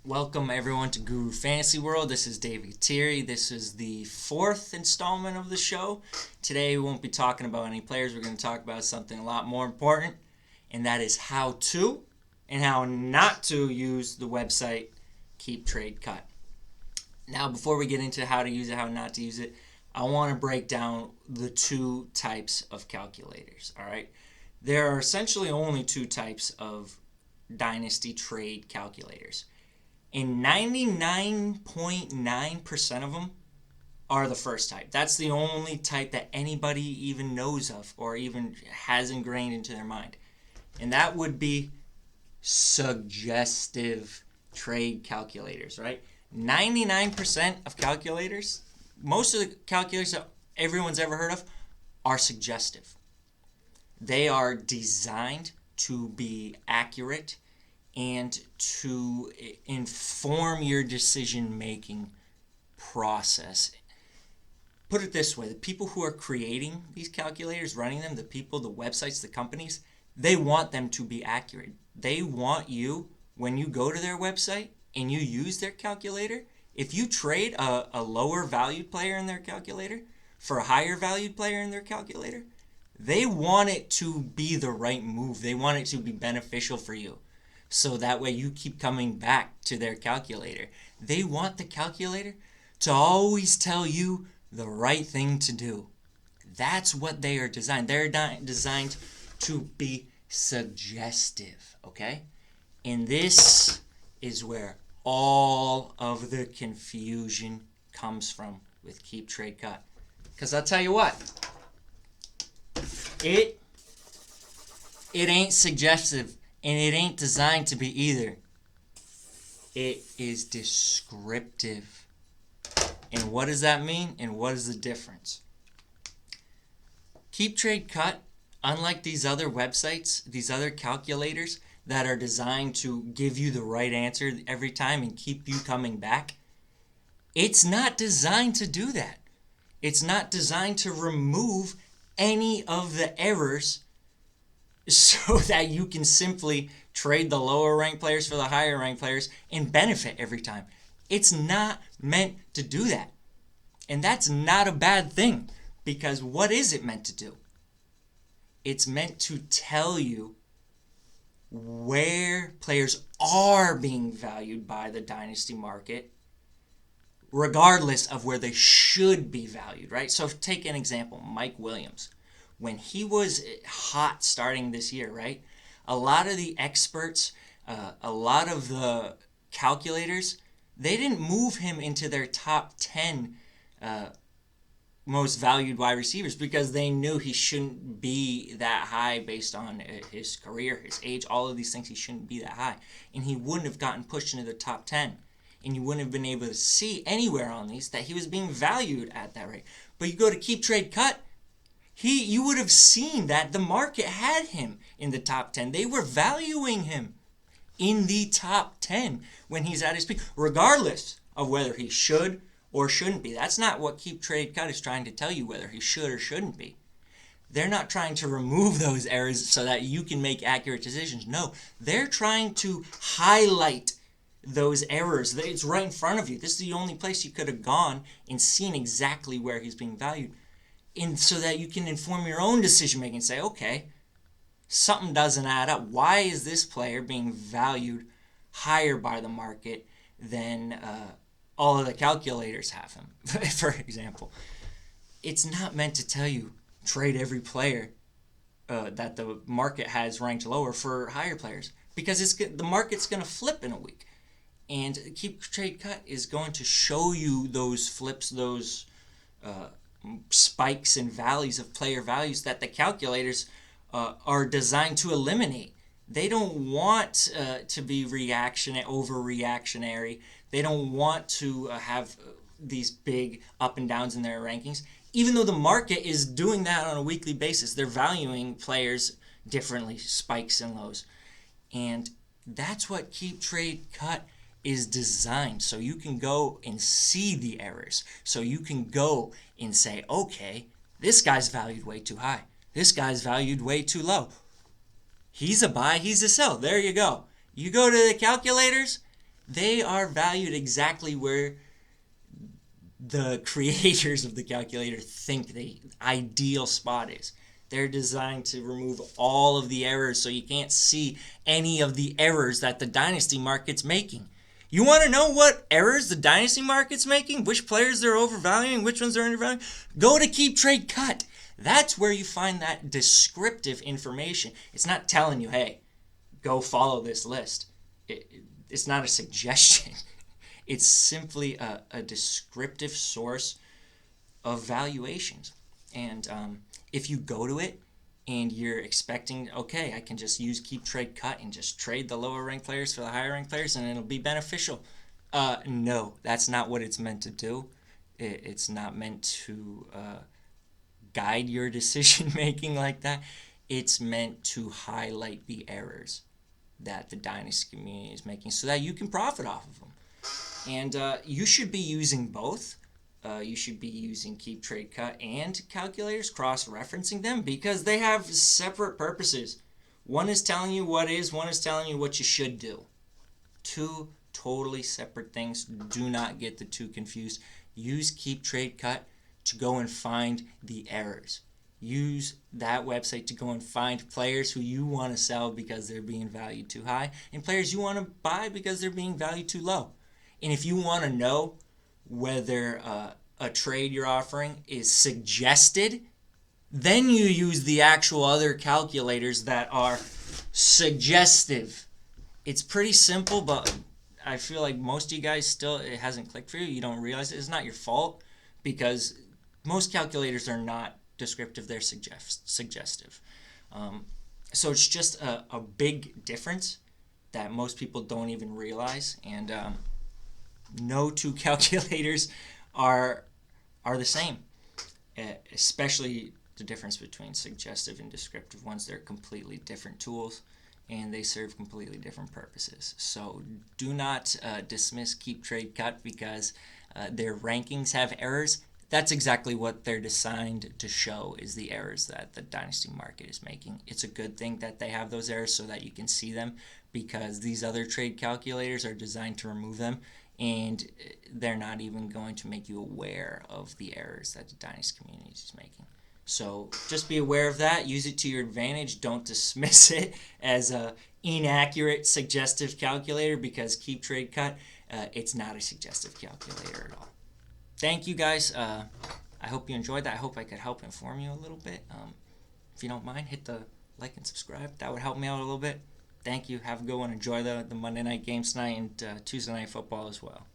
Welcome everyone to Guru Fantasy World. This is David Thierry. This is the fourth installment of the show. Today we won't be talking about any players. We're going to talk about something a lot more important, and that is how to and how not to use the website KeepTradeCut. Now, before we get into how to use it, how not to use it, I want to break down the two types of calculators. All right, there are essentially only two types of dynasty trade calculators. And 99.9% of them are the first type. That's the only type that anybody even knows of or even has ingrained into their mind. And that would be suggestive trade calculators, right? 99% of calculators, most of the calculators that everyone's ever heard of, are suggestive. They are designed to be accurate and to inform your decision-making process. Put it this way, the people who are creating these calculators, running them, the people, the websites, the companies, they want them to be accurate. They want you, when you go to their website and you use their calculator, if you trade a lower valued player in their calculator for a higher valued player in their calculator, they want it to be the right move. They want it to be beneficial for you. So that way you keep coming back to their calculator. They want the calculator to always tell you the right thing to do. That's what they are designed. They're designed to be suggestive, okay? And this is where all of the confusion comes from with KeepTradeCut. Because I'll tell you what, it ain't suggestive. And it ain't designed to be either. It is descriptive. And what does that mean? And what is the difference? KeepTradeCut, unlike these other websites, these other calculators that are designed to give you the right answer every time and keep you coming back, it's not designed to do that. It's not designed to remove any of the errors so that you can simply trade the lower ranked players for the higher ranked players and benefit every time. It's not meant to do that. And that's not a bad thing, because what is it meant to do? It's meant to tell you where players are being valued by the dynasty market, regardless of where they should be valued, right? So take an example, Mike Williams. When he was hot starting this year, right? A lot of the experts, a lot of the calculators, they didn't move him into their top 10 most valued wide receivers because they knew he shouldn't be that high based on his career, his age, all of these things. He shouldn't be that high. And he wouldn't have gotten pushed into the top 10. And you wouldn't have been able to see anywhere on these that he was being valued at that rate. But you go to KeepTradeCut, you would have seen that the market had him in the top 10. They were valuing him in the top 10 when he's at his peak, regardless of whether he should or shouldn't be. That's not what KeepTradeCut is trying to tell you, whether he should or shouldn't be. They're not trying to remove those errors so that you can make accurate decisions. No, they're trying to highlight those errors. It's right in front of you. This is the only place you could have gone and seen exactly where he's being valued. And so that you can inform your own decision making and say, okay, something doesn't add up. Why is this player being valued higher by the market than all of the calculators have him, for example? It's not meant to tell you trade every player that the market has ranked lower for higher players, because the market's going to flip in a week. And KeepTradeCut is going to show you those flips, those spikes and valleys of player values that the calculators are designed to eliminate. They don't want to be overreactionary. They don't want to have these big up and downs in their rankings, even though the market is doing that on a weekly basis. They're valuing players differently, spikes and lows. And that's what KeepTradeCut is designed, so you can go and see the errors. So you can go and say, okay, this guy's valued way too high. This guy's valued way too low. He's a buy, he's a sell. There you go. You go to the calculators, They are valued exactly where the creators of the calculator think the ideal spot is. They're designed to remove all of the errors so you can't see any of the errors that the dynasty market's making. You want to know what errors the dynasty market's making? Which players they're overvaluing? Which ones they're undervaluing? Go to KeepTradeCut. That's where you find that descriptive information. It's not telling you, hey, go follow this list. It's not a suggestion. It's simply a descriptive source of valuations. And if you go to it and you're expecting, okay, I can just use KeepTradeCut and just trade the lower ranked players for the higher ranked players and it'll be beneficial. No, that's not what it's meant to do. It's not meant to guide your decision making like that. It's meant to highlight the errors that the dynasty community is making so that you can profit off of them. And you should be using both. You should be using KeepTradeCut and calculators, cross-referencing them, because they have separate purposes. One is telling you what is, one is telling you what you should do. Two totally separate things. Do not get the two confused. Use KeepTradeCut to go and find the errors. Use that website to go and find players who you want to sell because they're being valued too high and players you want to buy because they're being valued too low. And if you want to know whether a trade you're offering is suggested, then you use the actual other calculators that are suggestive. It's pretty simple, but I feel like most of you guys still, it hasn't clicked for you. You don't realize it. It's not your fault because most calculators are not descriptive, they're suggestive. So it's just a big difference that most people don't even realize. And no two calculators are the same, especially the difference between suggestive and descriptive ones. They're completely different tools and they serve completely different purposes. So do not dismiss KeepTradeCut because their rankings have errors. That's exactly what they're designed to show, is the errors that the dynasty market is making. It's a good thing that they have those errors so that you can see them, because these other trade calculators are designed to remove them, and they're not even going to make you aware of the errors that the dynasty community is making. So just be aware of that. Use it to your advantage. Don't dismiss it as a inaccurate suggestive calculator, because KeepTradeCut, it's not a suggestive calculator at all. Thank you guys. I hope you enjoyed that. I hope I could help inform you a little bit. If you don't mind, hit the like and subscribe. That would help me out a little bit. Thank you. Have a good one. Enjoy the Monday night games tonight and Tuesday night football as well.